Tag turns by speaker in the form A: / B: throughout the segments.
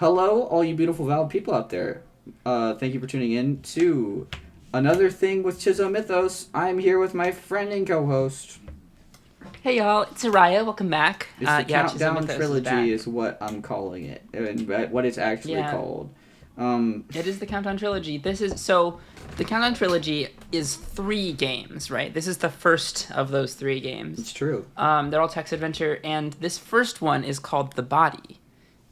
A: Hello, all you beautiful, valid people out there. Thank you for tuning in to another thing with Chzo Mythos. I'm here with my friend and co-host.
B: Hey y'all, it's Ariah. Welcome back.
A: It's the
B: Chzo
A: Countdown
B: Mythos
A: Trilogy is what I'm calling it, and what it's actually called.
B: It is the Countdown Trilogy. The Countdown Trilogy is 3 games, right? This is the first of those 3 games.
A: It's true.
B: They're all text adventure, and this first one is called The Body.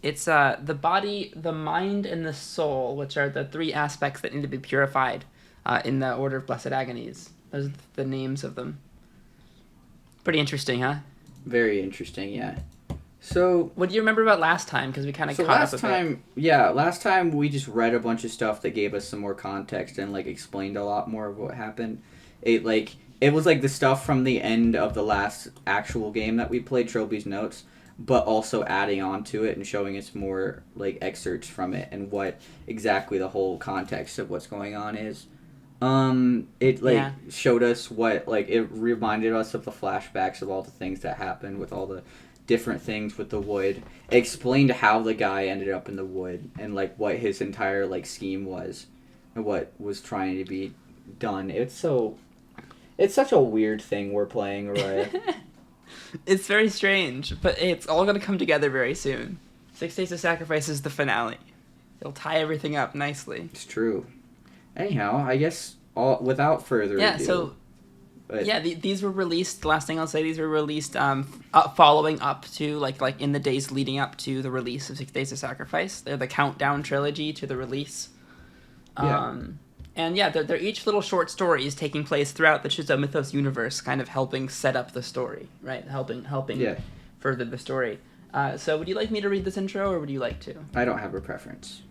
B: It's the body, the mind, and the soul, which are the 3 aspects that need to be purified in the Order of Blessed Agonies. Those are the names of them. Pretty interesting, huh?
A: Very interesting, yeah. So,
B: what do you remember about last time? Because we kind of caught up a bit.
A: Last time we just read a bunch of stuff that gave us some more context and explained a lot more of what happened. It was the stuff from the end of the last actual game that we played, Trophy's Notes, but also adding on to it and showing us more excerpts from it and what exactly the whole context of what's going on is. It showed us what it reminded us of the flashbacks of all the things that happened with all the different things with the wood. It explained how the guy ended up in the wood and what his entire scheme was and what was trying to be done. It's such a weird thing we're playing, Ariah.
B: It's very strange, but it's all going to come together very soon. 6 Days of Sacrifice is the finale. It'll tie everything up nicely.
A: It's true. Anyhow, I guess without further ado...
B: These were released, the last thing I'll say, these were released following up to, in the days leading up to the release of 6 Days of Sacrifice. They're the Countdown Trilogy to the release. They're each little short stories taking place throughout the Chzo Mythos universe, kind of helping set up the story, right? Helping further the story. So would you like me to read this intro, or would you like to?
A: I don't have a preference.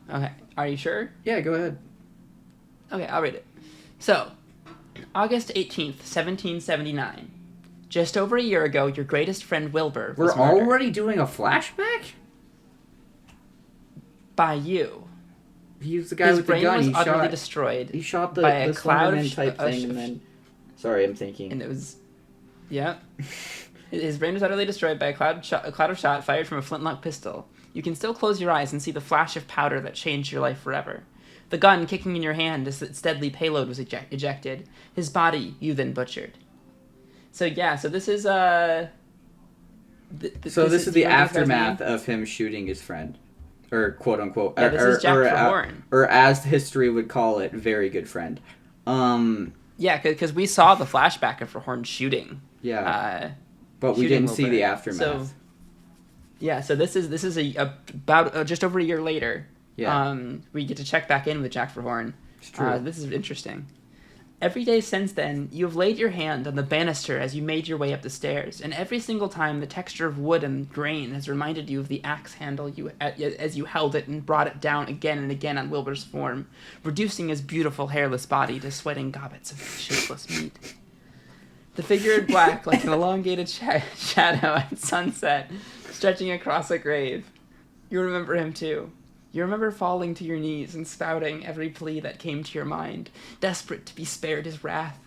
B: Okay. Are you sure?
A: Yeah, go ahead.
B: Okay, I'll read it. So, August 18th, 1779. Just over a year ago, your greatest friend Wilbur was murdered.
A: We're already doing a flashback?
B: By you.
A: He was the guy with the gun.
B: His brain was utterly destroyed.
A: He shot the
B: cloud
A: of type thing, and then... Sorry, I'm thinking.
B: And it was... Yeah. His brain was utterly destroyed by a cloud of shot fired from a flintlock pistol. You can still close your eyes and see the flash of powder that changed your life forever. The gun kicking in your hand as its deadly payload was ejected. His body you then butchered. So this is
A: this is the aftermath of him shooting his friend, or quote unquote.
B: Yeah, this is Jack Frehorn,
A: or as history would call it, very good friend.
B: Yeah, because we saw the flashback of Frehorn shooting.
A: Yeah. But we didn't see the aftermath.
B: So this is about just over a year later.
A: Yeah.
B: We get to check back in with Jack Frehorn.
A: It's true.
B: This is interesting. Every day since then, you have laid your hand on the banister as you made your way up the stairs, and every single time the texture of wood and grain has reminded you of the axe handle as you held it and brought it down again and again on Wilbur's form, reducing his beautiful hairless body to sweating gobbets of shapeless meat. The figure in black, like an elongated shadow at sunset, stretching across a grave. You remember him too. You remember falling to your knees and spouting every plea that came to your mind, desperate to be spared his wrath.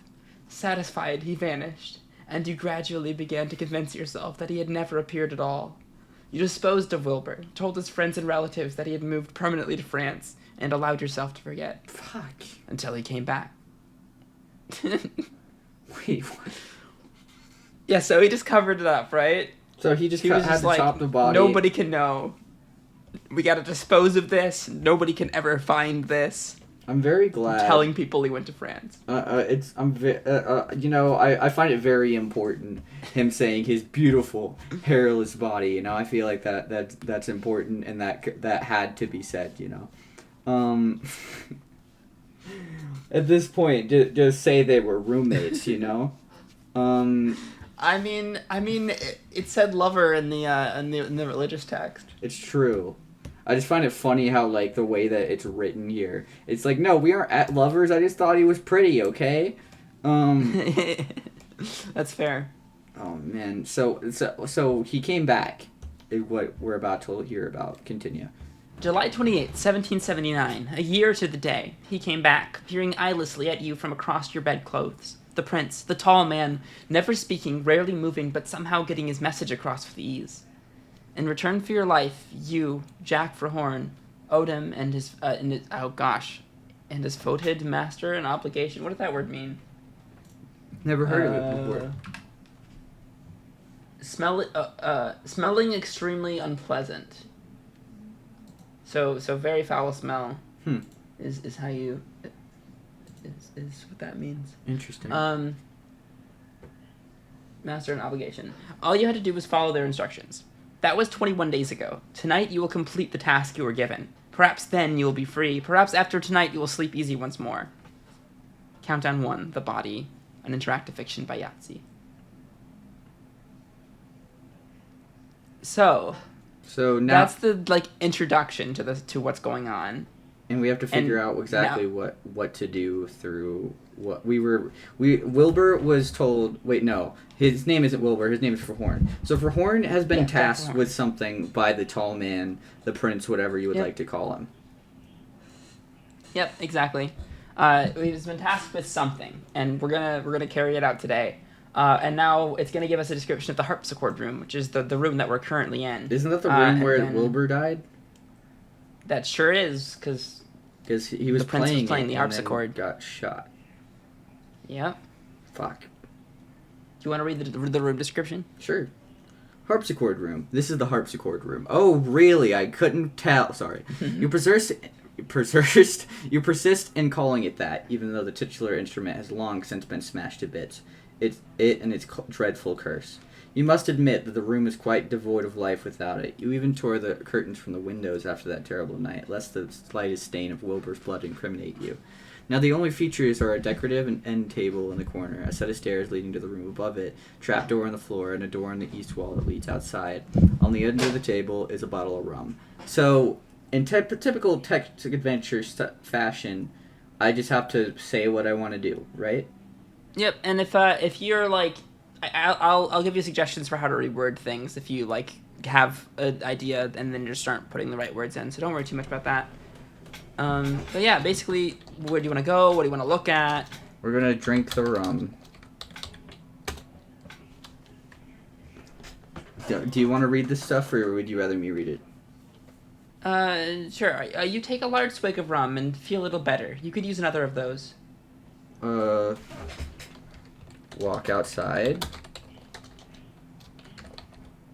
B: Satisfied, he vanished, and you gradually began to convince yourself that he had never appeared at all. You disposed of Wilbur, told his friends and relatives that he had moved permanently to France, and allowed yourself to forget.
A: Fuck.
B: Until he came back.
A: Wait, what?
B: Yeah, so he just covered it up, right?
A: So he had to chop the body.
B: Nobody can know. We gotta dispose of this. Nobody can ever find this.
A: I'm very glad.
B: I'm telling people he went to France.
A: I find it very important him saying his beautiful hairless body. I feel like that's important, and that had to be said. At this point, just say they were roommates.
B: I mean, it said lover in the religious text.
A: It's true. I just find it funny how the way that it's written here. It's no, we aren't lovers. I just thought he was pretty. Okay.
B: That's fair.
A: Oh man. So he came back. What we're about to hear about. Continue.
B: July 28th, 1779. A year to the day, he came back, peering eyelessly at you from across your bedclothes. The prince, the tall man, never speaking, rarely moving, but somehow getting his message across with ease. In return for your life, you, Jack Frehorn, owed him and his voted master an obligation. What does that word mean?
A: Never heard of it before.
B: Smelling extremely unpleasant. So very foul smell. Is how you is what that means.
A: Interesting.
B: Master an obligation. All you had to do was follow their instructions. That was 21 days ago. Tonight you will complete the task you were given. Perhaps then you will be free. Perhaps after tonight you will sleep easy once more. Countdown 1, The Body, an interactive fiction by Yahtzee. So now that's the introduction to what's going on.
A: And we have to figure out exactly what to do through what Wilbur was told. Wait, no. His name isn't Wilbur. His name is Frehorn. So Frehorn has been tasked with something by the tall man, the prince, whatever you would like to call him.
B: Yep, exactly. He's been tasked with something, and we're gonna carry it out today. And now it's gonna give us a description of the harpsichord room, which is the room that we're currently in.
A: Isn't that the room where Wilbur died?
B: That sure is, because
A: he was playing
B: the harpsichord.
A: And got shot.
B: Yep.
A: Fuck.
B: Do you want to read the room description?
A: Sure. Harpsichord room. This is the harpsichord room. Oh, really? I couldn't tell. Sorry. You persist in calling it that, even though the titular instrument has long since been smashed to bits. It and its dreadful curse. You must admit that the room is quite devoid of life without it. You even tore the curtains from the windows after that terrible night, lest the slightest stain of Wilbur's blood incriminate you. Now the only features are a decorative end table in the corner, a set of stairs leading to the room above it, trapdoor on the floor, and a door on the east wall that leads outside. On the end of the table is a bottle of rum. So, in typical text adventure fashion, I just have to say what I want to do, right?
B: Yep, and if you're like... I'll give you suggestions for how to reword things if you have an idea and then just start putting the right words in. So don't worry too much about that. But yeah, basically, where do you want to go? What do you want to look at?
A: We're gonna drink the rum. Do you want to read this stuff, or would you rather me read it?
B: Sure. You take a large swig of rum and feel a little better. You could use another of those.
A: Walk outside.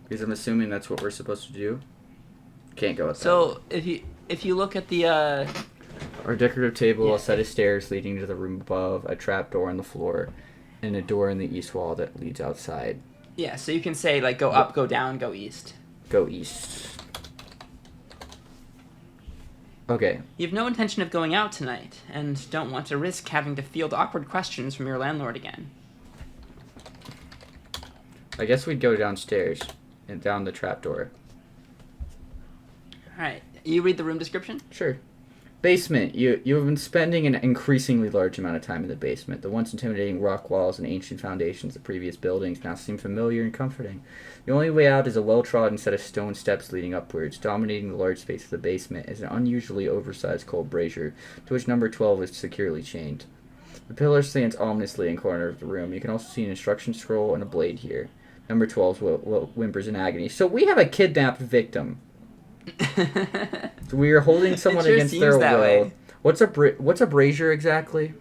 A: Because I'm assuming that's what we're supposed to do. Can't go outside.
B: So if you look at the
A: our decorative table, a set of stairs leading to the room above, a trap door on the floor, and a door in the east wall that leads outside.
B: Yeah, so you can say go up, go down, go east.
A: Go east. Okay.
B: You have no intention of going out tonight, and don't want to risk having to field awkward questions from your landlord again.
A: I guess we'd go downstairs and down the trapdoor.
B: Alright. You read the room description?
A: Sure. Basement. You have been spending an increasingly large amount of time in the basement. The once intimidating rock walls and ancient foundations of previous buildings now seem familiar and comforting. The only way out is a well-trodden set of stone steps leading upwards. Dominating the large space of the basement is an unusually oversized cold brazier, to which number 12 is securely chained. The pillar stands ominously in the corner of the room. You can also see an instruction scroll and a blade here. Number 12 whimpers in agony. So we have a kidnapped victim. So we are holding someone against their will.
B: Way.
A: What's a brazier exactly?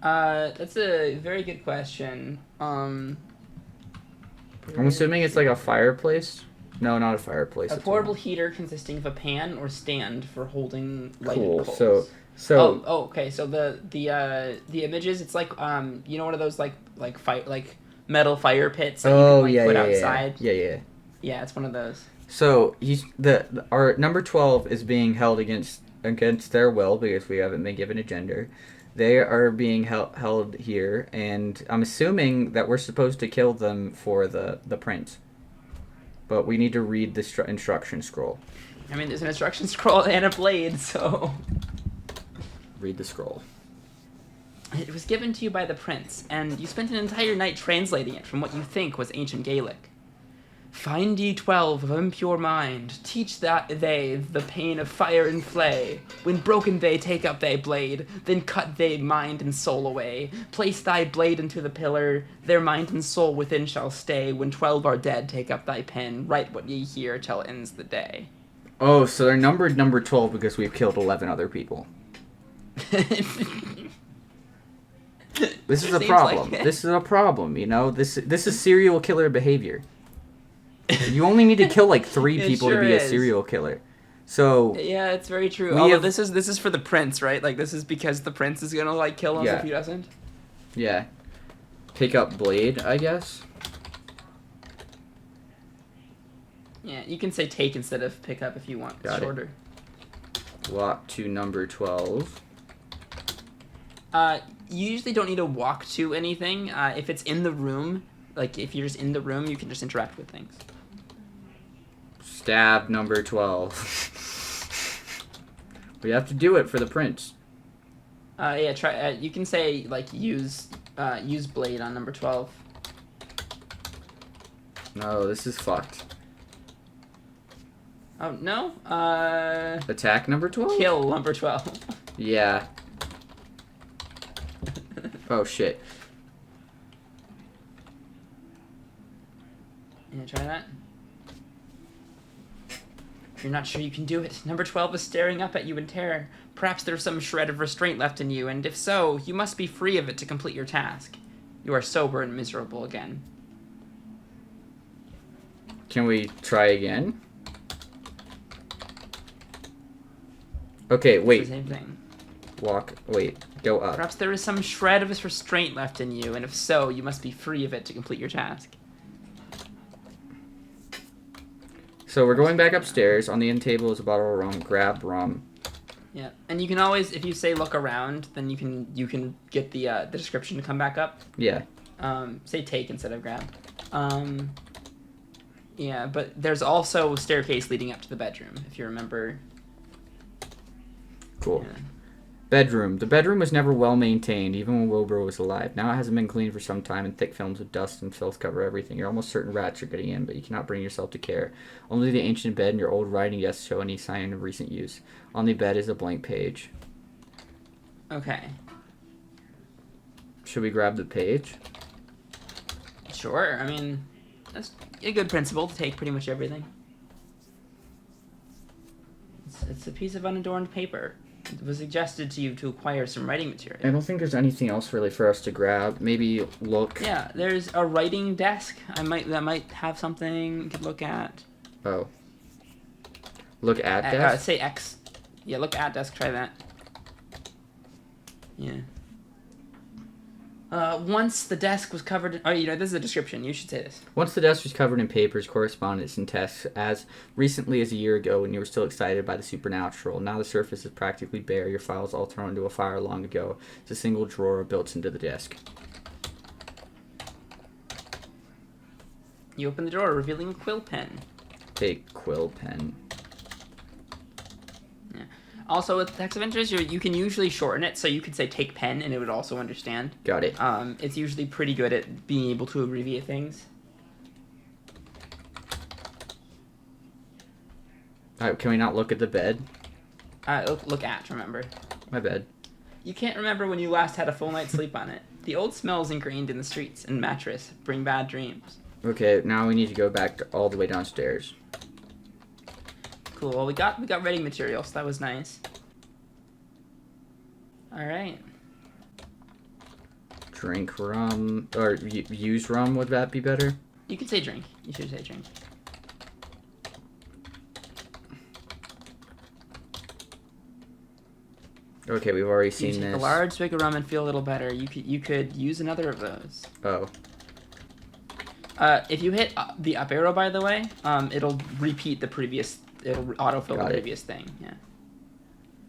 B: That's a very good question.
A: I'm assuming it's like a fireplace. No, not a fireplace.
B: A portable heater consisting of a pan or stand for holding lighted
A: So
B: coals. Okay. So the images, it's like you know, one of those like metal fire pits that you can put outside.
A: Yeah.
B: Yeah, it's one of those.
A: So our number 12 is being held against their will because we haven't been given a gender. They are being held here, and I'm assuming that we're supposed to kill them for the prince. But we need to read the instruction scroll.
B: I mean, there's an instruction scroll and a blade, so...
A: Read the scroll.
B: It was given to you by the prince, and you spent an entire night translating it from what you think was ancient Gaelic. Find ye 12 of impure mind, teach that they the pain of fire and flay. When broken they take up thy blade, then cut they mind and soul away. Place thy blade into the pillar, their mind and soul within shall stay. When 12 are dead, take up thy pen, write what ye hear till ends the day.
A: Oh, so they're numbered number 12 because we've killed 11 other people. This is a problem. This is a problem, you know? This is serial killer behavior. You only need to kill like 3 people to be a serial killer. So
B: yeah, it's very true. Although this is for the prince, right? Like this is because the prince is gonna like kill him if he doesn't.
A: Yeah. Pick up blade, I guess.
B: Yeah, you can say take instead of pick up if you want. It's shorter.
A: Walk to number 12.
B: You usually don't need to walk to anything. If it's in the room, like if you're just in the room, you can just interact with things.
A: Stab number 12. We have to do it for the prince.
B: Yeah, try. You can say like use blade on number 12.
A: No, this is fucked.
B: Oh no.
A: Attack number 12.
B: Kill number 12.
A: Yeah. Oh shit.
B: You gonna try that? You're not sure you can do it. Number 12 is staring up at you in terror. Perhaps there's some shred of restraint left in you, and if so, you must be free of it to complete your task. You are sober and miserable again.
A: Can we try again? Okay, wait.
B: It's the same thing.
A: Go up.
B: Perhaps there is some shred of restraint left in you, and if so, you must be free of it to complete your task.
A: So we're going back upstairs. On the end table is a bottle of rum. Grab rum.
B: Yeah, and you can always, if you say look around, then you can get the description to come back up.
A: Yeah.
B: Say take instead of grab. Yeah, but there's also a staircase leading up to the bedroom, if you remember.
A: Cool.
B: Yeah.
A: Bedroom. The bedroom was never well maintained, even when Wilbur was alive. Now it hasn't been cleaned for some time, and thick films of dust and filth cover everything. You're almost certain rats are getting in, but you cannot bring yourself to care. Only the ancient bed and your old writing desk show any sign of recent use. On the bed is a blank page.
B: Okay.
A: Should we grab the page?
B: Sure. I mean, that's a good principle to take pretty much everything. It's a piece of unadorned paper. It was suggested to you to acquire some writing material.
A: I don't think there's anything else really for us to grab. Maybe look.
B: Yeah, there's a writing desk. That might have something you could look at.
A: Oh. Look at desk?
B: Say X. Yeah, look at desk. Try that. Yeah. Once the desk was covered in... Oh, this is a description. You should say this.
A: Once the desk was covered in papers, correspondence, and tests, as recently as a year ago when you were still excited by the supernatural. Now the surface is practically bare. Your files all thrown into a fire long ago. It's a single drawer built into the desk.
B: You open the drawer, revealing a quill pen.
A: Take quill pen.
B: Yeah. Also, with text of interest, you can usually shorten it, so you could say take pen, and it would also understand.
A: Got it.
B: It's usually pretty good at being able to abbreviate things.
A: Alright, can we not look at the bed?
B: Look at, remember.
A: My bed.
B: You can't remember when you last had a full night's sleep on it. The old smells ingrained in the streets and mattress bring bad dreams.
A: Okay, now we need to go back all the way downstairs.
B: Cool. Well, we got writing material, so that was nice. All right.
A: Drink rum, or use rum. Would that be better?
B: You could say drink. You should say drink.
A: Okay, we've already seen
B: you take
A: this.
B: a large swig of rum and feel a little better. You could use another of those.
A: Oh.
B: If you hit the up arrow, by the way, it'll repeat the previous. It'll autofill the previous thing. Yeah.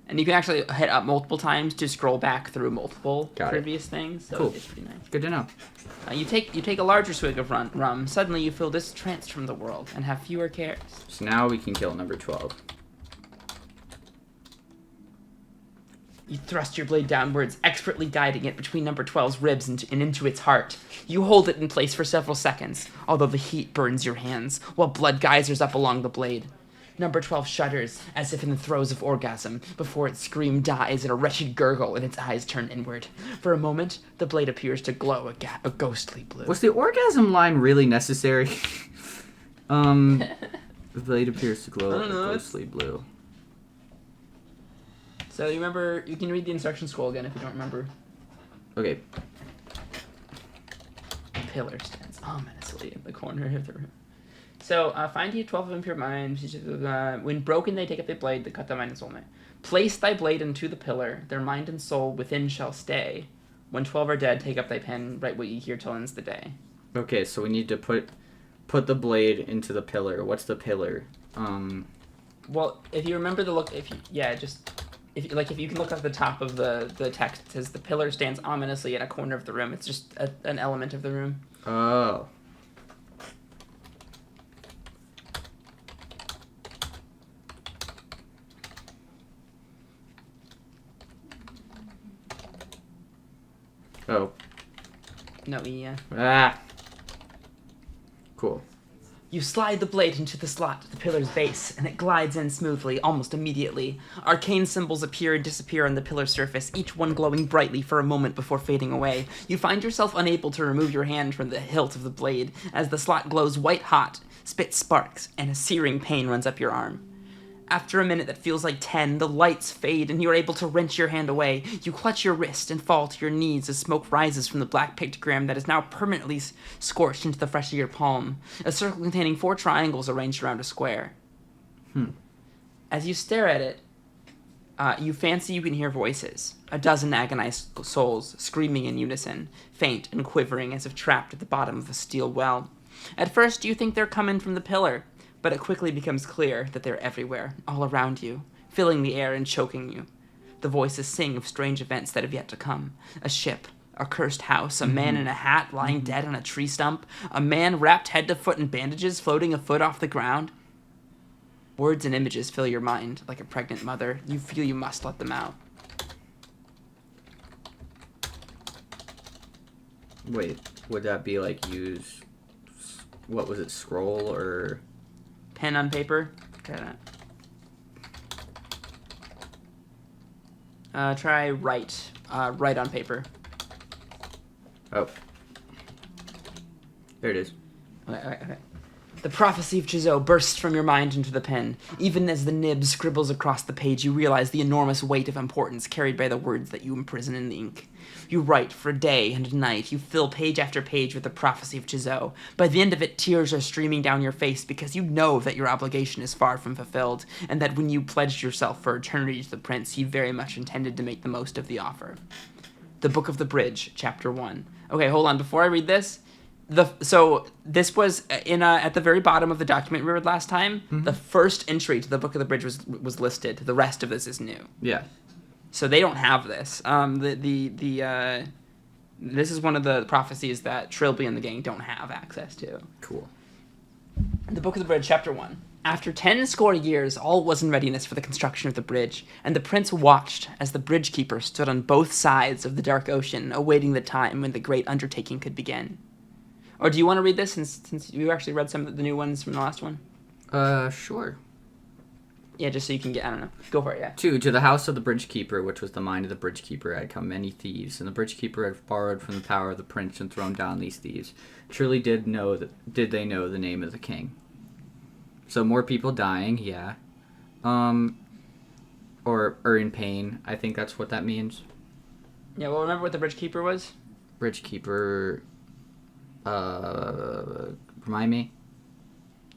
B: And you can actually hit up multiple times to scroll back through multiple previous things. So
A: cool.
B: It's pretty nice.
A: Good to know.
B: You take a larger swig of rum. Suddenly you feel distranced from the world and have fewer cares.
A: So now we can kill number 12.
B: You thrust your blade downwards, expertly guiding it between number 12's ribs and into its heart. You hold it in place for several seconds, although the heat burns your hands, while blood geysers up along the blade. Number 12 shudders, as if in the throes of orgasm, before its scream dies in a wretched gurgle and its eyes turn inward. For a moment, the blade appears to glow a ghostly blue.
A: Was the orgasm line really necessary? The blade appears to glow a ghostly blue.
B: So you remember, you can read the instruction scroll again if you don't remember.
A: Okay.
B: The pillar stands ominously in the corner of the room. So, find ye 12 of impure minds. When broken, they take up their blade, they cut thy mind and soul. Place thy blade into the pillar, their mind and soul within shall stay. When 12 are dead, take up thy pen, write what ye hear till ends the day.
A: Okay, so we need to put the blade into the pillar. What's the pillar?
B: Well, if you remember the look, if you can look at the top of the text, it says the pillar stands ominously in a corner of the room. It's just an element of the room.
A: Oh. Oh.
B: No, yeah.
A: Ah. Cool.
B: You slide the blade into the slot at the pillar's base, and it glides in smoothly, almost immediately. Arcane symbols appear and disappear on the pillar's surface, each one glowing brightly for a moment before fading away. You find yourself unable to remove your hand from the hilt of the blade, as the slot glows white-hot, spits sparks, and a searing pain runs up your arm. After a minute that feels like 10, the lights fade and you are able to wrench your hand away. You clutch your wrist and fall to your knees as smoke rises from the black pictogram that is now permanently scorched into the flesh of your palm, a circle containing 4 triangles arranged around a square. As you stare at it, you fancy you can hear voices, a dozen agonized souls screaming in unison, faint and quivering as if trapped at the bottom of a steel well. At first you think they're coming from the pillar, but it quickly becomes clear that they're everywhere, all around you, filling the air and choking you. The voices sing of strange events that have yet to come. A ship, a cursed house, a man in a hat lying dead on a tree stump, a man wrapped head to foot in bandages floating a foot off the ground. Words and images fill your mind like a pregnant mother. You feel you must let them out.
A: Wait, would that be like use, what was it, scroll or...
B: Pen on paper? Try that. Try write. Write on paper.
A: Oh. There it is.
B: Okay. The prophecy of Chzo bursts from your mind into the pen. Even as the nib scribbles across the page, you realize the enormous weight of importance carried by the words that you imprison in the ink. You write for a day and a night. You fill page after page with the prophecy of Chzo. By the end of it, tears are streaming down your face because you know that your obligation is far from fulfilled, and that when you pledged yourself for eternity to the prince, he very much intended to make the most of the offer. The Book of the Bridge, Chapter 1. Okay, hold on. Before I read this, so this was at the very bottom of the document we read last time. The first entry to the Book of the Bridge was listed. The rest of this is new.
A: Yeah.
B: So they don't have this. This is one of the prophecies that Trilby and the gang don't have access to.
A: Cool.
B: The Book of the Bridge, Chapter 1. After 10 score years, all was in readiness for the construction of the bridge, and the prince watched as the bridge keeper stood on both sides of the dark ocean, awaiting the time when the great undertaking could begin. Or do you want to read this since you actually read some of the new ones from the last one?
A: Sure.
B: Yeah, just so you can get, I don't know. Go for it, yeah.
A: 2. To the house of the bridge keeper, which was the mind of the bridge keeper, had come many thieves, and the bridge keeper had borrowed from the power of the prince and thrown down these thieves. Truly did they know the name of the king. So more people dying, yeah. Or in pain. I think that's what that means.
B: Yeah, well, remember what the bridge keeper was?
A: Bridge keeper, remind me?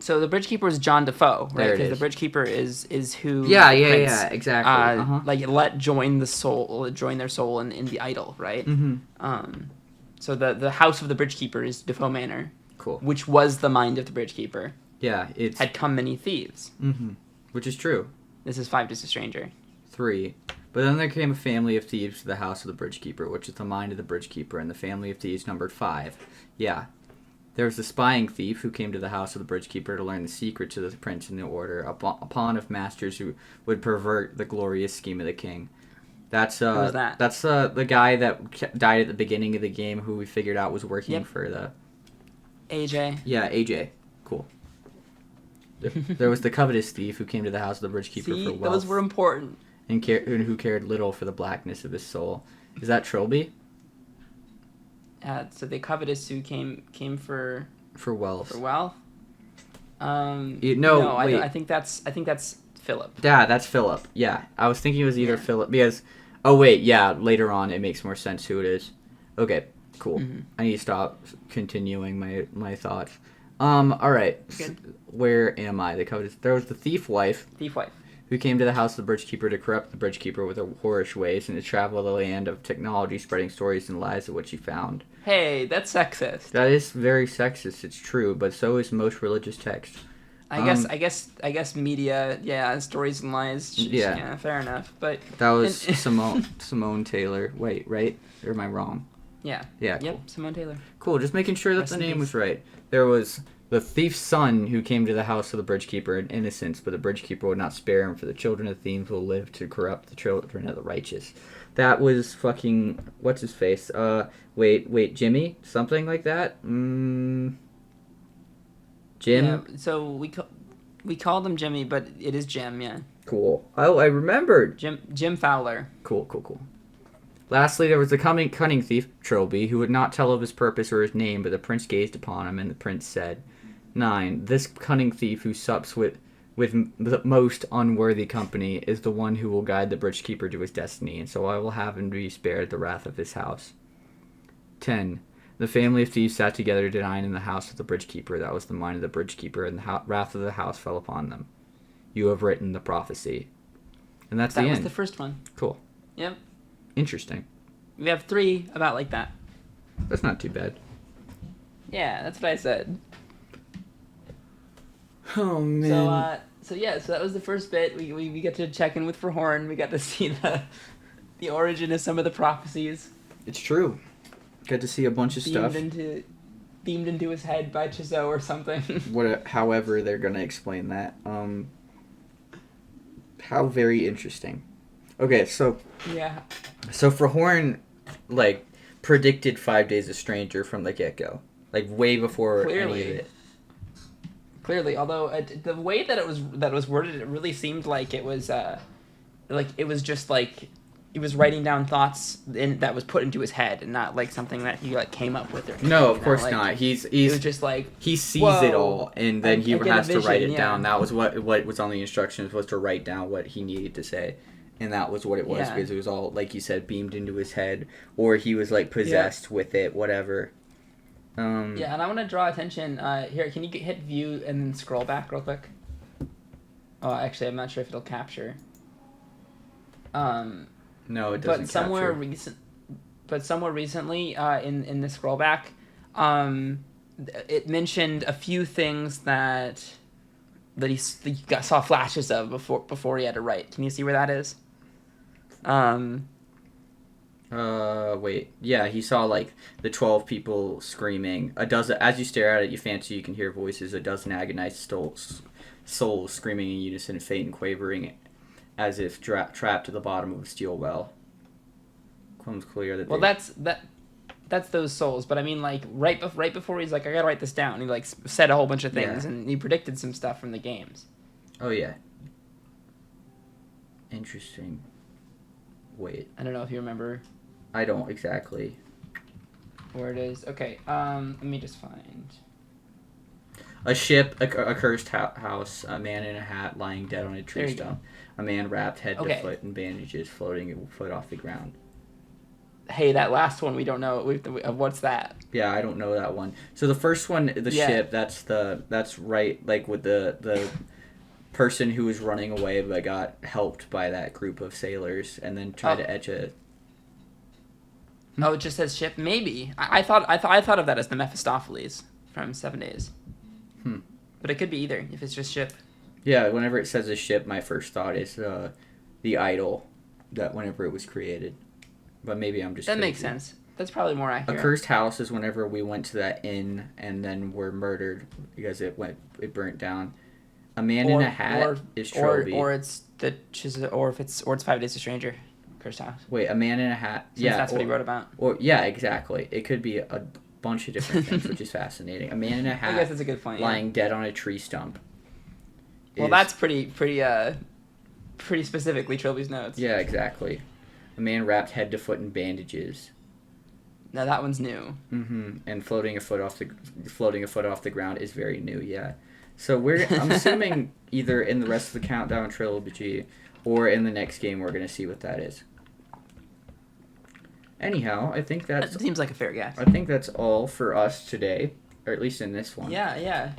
B: So the bridge keeper is John Defoe, right?
A: Because
B: the bridge keeper is who
A: Yeah,
B: the prince,
A: exactly.
B: like let join their soul in the idol, right? So the house of the bridge keeper is Defoe Manor.
A: Cool.
B: Which was the mind of the bridge keeper.
A: Yeah, it's...
B: Had come many thieves.
A: Which is true.
B: This is 5 Just a Stranger.
A: 3. But then there came a family of thieves to the house of the bridge keeper, which is the mind of the bridge keeper, and the family of thieves numbered 5. Yeah. There was the spying thief who came to the house of the bridge keeper to learn the secrets of the prince and the order, a pawn of masters who would pervert the glorious scheme of the king. That's
B: Who's that?
A: That's the guy that died at the beginning of the game, who we figured out was working
B: Yep.
A: for the.
B: AJ.
A: Yeah, AJ. Cool. There was the covetous thief who came to the house of the bridge keeper
B: See,
A: for wealth.
B: those were important.
A: And who cared little for the blackness of his soul. Is that Trilby?
B: So the covetous who came for
A: wealth.
B: For wealth.
A: No, wait.
B: I think that's Philip.
A: Yeah, that's Philip. Yeah, I was thinking it was either Philip because. Oh wait, yeah. Later on, it makes more sense who it is. Okay, cool.
B: Mm-hmm.
A: I need to stop continuing my thoughts. All right. Where am I? The covetous. There was the thief wife. Who came to the house of the bridge keeper to corrupt the bridge keeper with her whorish ways and to travel the land of technology, spreading stories and lies of what she found.
B: Hey, that's sexist.
A: That is very sexist. It's true, but so is most religious text.
B: I guess media, stories and lies. Yeah, fair enough. But
A: that was Simone Taylor. Wait, right? Or am I wrong?
B: Yeah.
A: Yeah. Cool.
B: Yep. Simone Taylor.
A: Cool. Just making sure that the name was right. There was the thief's son who came to the house of the bridge keeper in innocence, but the bridge keeper would not spare him, for the children of thieves will live to corrupt the children of the righteous. That was fucking what's his face? Wait, Jimmy? Something like that? Jim?
B: Yeah, so we called him Jimmy, but it is Jim, yeah.
A: Cool. Oh, I remembered.
B: Jim Fowler.
A: Cool. Lastly, there was the cunning thief, Trilby, who would not tell of his purpose or his name, but the prince gazed upon him, and the prince said, 9. This cunning thief who sups with the most unworthy company is the one who will guide the bridge keeper to his destiny, and so I will have him be spared the wrath of his house. 10. The family of thieves sat together to dine in the house of the bridge keeper. That was the mind of the bridge keeper, and the wrath of the house fell upon them. You have written the prophecy. And that's the end.
B: That was the first one.
A: Cool.
B: Yep.
A: Interesting.
B: We have 3 about like that.
A: That's not too bad.
B: Yeah, that's what I said.
A: Oh, man.
B: So that was the first bit. We got to check in with Frehorn. We got to see the origin of some of the prophecies.
A: It's true. Got to see a bunch of stuff.
B: Beamed into his head by Chzo or something.
A: However they're gonna explain that. How very interesting. Okay, so...
B: Yeah.
A: So Frehorn, predicted 5 Days a Stranger from the get-go. Way before any of it.
B: Clearly, although the way that it was worded, it really seemed like it was just he was writing down thoughts that was put into his head, and not something that he came up with.
A: No, of course not. It was just he sees it all, and then he has to write it down. That was what was on the instructions, was to write down what he needed to say, and that was what it was, because it was all, like you said, beamed into his head, or he was possessed with it, whatever.
B: And I want to draw attention. Here, can you hit view and then scroll back real quick? Oh, actually, I'm not sure if it'll capture.
A: No, it doesn't capture.
B: But somewhere recently, in the scroll back, it mentioned a few things that he saw flashes of before he had to write. Can you see where that is?
A: Wait. Yeah, he saw, the 12 people screaming. A dozen, as you stare at it, you fancy you can hear voices. A dozen agonized souls screaming in unison, faint and quavering, as if trapped to the bottom of a steel well. Comes clear that.
B: Well, that's those souls. But I mean, right before he's I gotta write this down. He said a whole bunch of things, and he predicted some stuff from the games.
A: Oh yeah. Interesting. Wait.
B: I don't know if you remember.
A: I don't exactly.
B: Where it is? Okay. Let me just find.
A: A ship, a cursed house, a man in a hat lying dead on a tree stump, a man wrapped head to foot in bandages, floating a foot off the ground.
B: Hey, that last one we don't know. What's that?
A: Yeah, I don't know that one. So the first one, the ship, that's right, with the person who was running away but got helped by that group of sailors, and then tried to etch a.
B: Oh, it just says ship. Maybe I thought of that as the Mephistopheles from 7 Days. But it could be either if it's just ship.
A: Yeah, whenever it says a ship, my first thought is the idol that whenever it was created. But maybe I'm just.
B: That makes sense. That's probably more accurate.
A: A cursed house is whenever we went to that inn and then were murdered because it burnt down. A man in a hat is Trilby.
B: Or it's or if it's 5 Days a Stranger. Croshaw.
A: Wait, a man in a hat.
B: Since
A: Yeah,
B: that's what he wrote about.
A: Or yeah, exactly. It could be a bunch of different things, which is fascinating. A man in a hat.
B: I guess that's a good point.
A: Lying dead on a tree stump.
B: Well, that's pretty specifically Trilogy's notes.
A: Yeah, exactly. A man wrapped head to foot in bandages.
B: No, that one's new.
A: Mm-hmm. And floating a foot off the ground is very new. Yeah. So I'm assuming either in the rest of the Countdown Trilogy or in the next game we're gonna see what that is. Anyhow, I think that
B: seems like a fair guess.
A: I think that's all for us today, or at least in this one.
B: Yeah.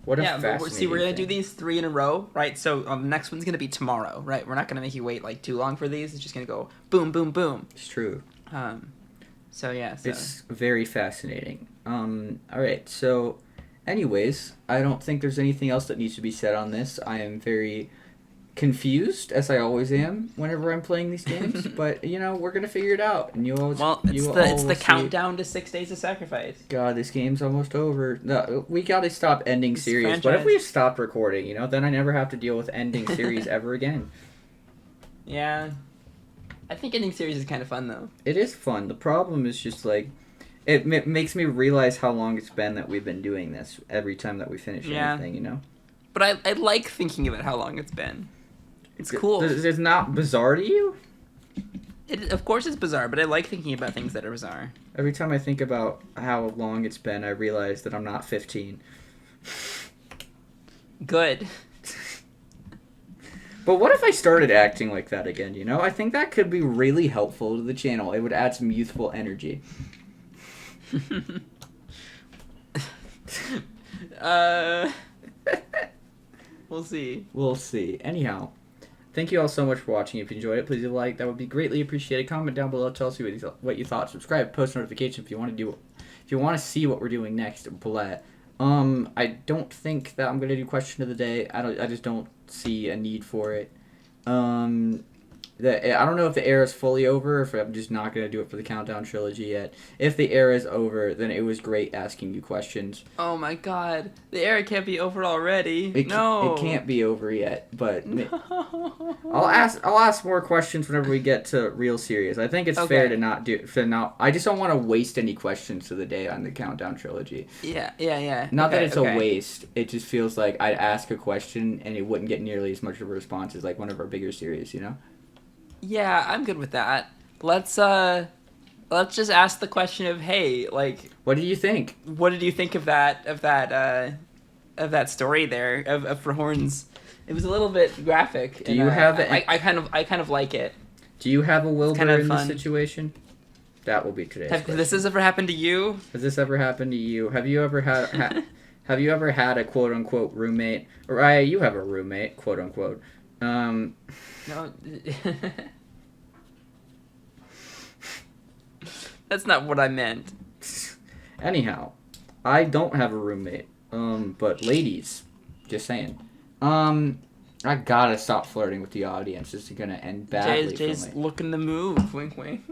A: What a fascinating
B: See, we're gonna do
A: thing.
B: these 3 in a row, right? So the next one's gonna be tomorrow, right? We're not gonna make you wait like too long for these. It's just gonna go boom, boom, boom.
A: It's true.
B: So yeah.
A: It's very fascinating. All right. So, anyways, I don't think there's anything else that needs to be said on this. I am very confused, as I always am whenever I'm playing these games. But we're gonna figure it out, and
B: it's the countdown to 6 Days of Sacrifice.
A: God, this game's almost over. No, we gotta stop ending series.
B: Franchise.
A: What if we stopped recording? Then I never have to deal with ending series ever again.
B: Yeah, I think ending series is kind of fun though.
A: It is fun. The problem is just like it makes me realize how long it's been that we've been doing this every time that we finish anything.
B: But I like thinking about how long it's been. It's cool.
A: It's not bizarre to you?
B: Of course it's bizarre, but I like thinking about things that are bizarre.
A: Every time I think about how long it's been, I realize that I'm not 15.
B: Good.
A: But what if I started acting like that again, I think that could be really helpful to the channel. It would add some youthful energy.
B: We'll see.
A: We'll see. Anyhow, thank you all so much for watching. If you enjoyed it, please leave a like. That would be greatly appreciated. Comment down below. Tell us what you thought. Subscribe. Post notification if you want to see what we're doing next. Blah. I don't think that I'm gonna do question of the day. I just don't see a need for it. I don't know if the era is fully over, or if I'm just not gonna do it for the Countdown Trilogy yet. If the era is over, then it was great asking you questions.
B: Oh my God, the era can't be over already.
A: It can't be over yet. But I'll ask more questions whenever we get to real series. I think it's fair to not do. I just don't want to waste any questions to the day on the Countdown Trilogy.
B: Yeah.
A: Not that it's a waste. It just feels like I'd ask a question and it wouldn't get nearly as much of a response as like one of our bigger series.
B: Yeah, I'm good with that. Let's just ask the question of, hey, like,
A: what do you think?
B: What did you think of that story there of Frehorn's? It was a little bit graphic.
A: Do you have
B: I kind of like it.
A: Do you have a Wilbur
B: kind of
A: in
B: fun.
A: this situation? That will be today's question.
B: Has this ever happened to you?
A: Has this ever happened to you? Have you ever had have you ever had a quote unquote roommate? Ariah, you have a roommate, quote unquote.
B: No. That's not what I meant.
A: Anyhow, I don't have a roommate. But ladies, just saying. I gotta stop flirting with the audience. This is gonna end badly.
B: Jay's
A: for me.
B: looking to move. Wink, wink.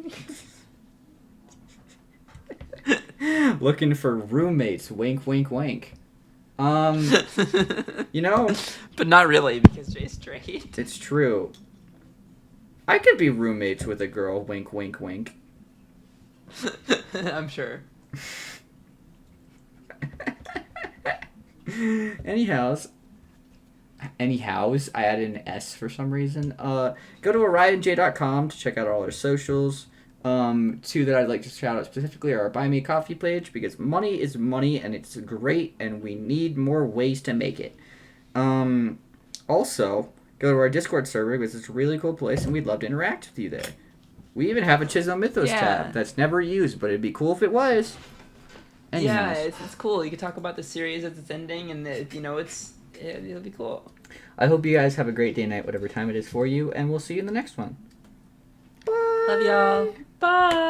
A: Looking for roommates. Wink, wink, wink. But
B: not really, because Jay's straight.
A: It's true. I could be roommates with a girl. Wink, wink, wink.
B: I'm sure.
A: Anyhows, I added an S for some reason. Go to ariahj.com to check out all our socials. Two that I'd like to shout out specifically are our Buy Me a Coffee page, because money is money and it's great and we need more ways to make it. Also, go to our Discord server, because it's a really cool place and we'd love to interact with you there. We even have a Chzo Mythos tab that's never used, but it'd be cool if it was. Anyways.
B: Yeah, it's cool. You can talk about the series as it's ending, and it'll be cool.
A: I hope you guys have a great day, night, whatever time it is for you, and we'll see you in the next one. Bye.
B: Love y'all. Bye.